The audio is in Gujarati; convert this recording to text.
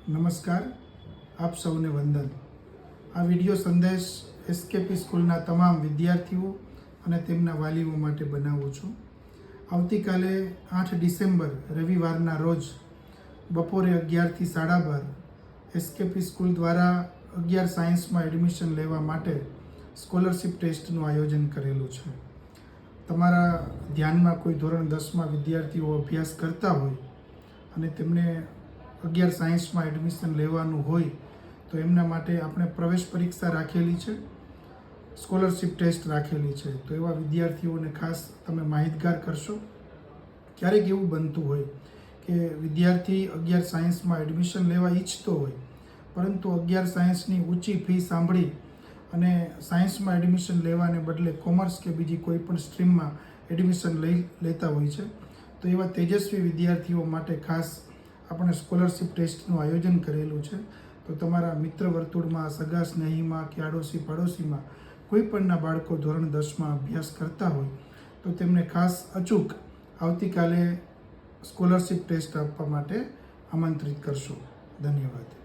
નમસ્કાર, આપ સૌને વંદન। આ વિડિયો સંદેશ એસકેપી સ્કૂલના તમામ વિદ્યાર્થીઓ અને તેમના વાલીઓ માટે બનાવું છું। આવતીકાલે 8 ડિસેમ્બર રવિવારના રોજ બપોરે 11 થી 12:30 એસકેપી સ્કૂલ દ્વારા 11 સાયન્સમાં એડમિશન લેવા માટે સ્કોલરશિપ ટેસ્ટનું આયોજન કરેલું છે। તમારા ધ્યાનમાં કોઈ ધોરણ 10માં વિદ્યાર્થીઓ અભ્યાસ કરતા હોય અને તેમને 11 સાયન્સમાં એડમિશન લેવાનું હોય તો એમના માટે આપણે પ્રવેશ પરીક્ષા રાખેલી છે, સ્કોલરશિપ ટેસ્ટ રાખેલી છે। તો એવા વિદ્યાર્થીઓને ખાસ તમે માહિતગાર કરશો। ક્યારેક એવું બનતું હોય કે વિદ્યાર્થી 11 સાયન્સમાં એડમિશન લેવા ઈચ્છતો હોય, પરંતુ 11 સાયન્સની ઊંચી ફી સાંભળી અને સાયન્સમાં એડમિશન લેવાને બદલે કોમર્સ કે બીજી કોઈ પણ સ્ટ્રીમમાં એડમિશન લેતા હોય છે। તો એવા તેજસ્વી વિદ્યાર્થીઓ માટે ખાસ આપણે સ્કોલરશિપ ટેસ્ટનું આયોજન કરેલું છે। તો તમારા મિત્ર વર્તુળમાં, સગા સ્નેહીમાં કે આડોશી પાડોશીમાં કોઈ પણના બાળકો ધોરણ 10માં અભ્યાસ કરતા હોય તો તેમને ખાસ અચૂક આવતીકાલે સ્કોલરશિપ ટેસ્ટ આપવા માટે આમંત્રિત કરશો। ધન્યવાદ।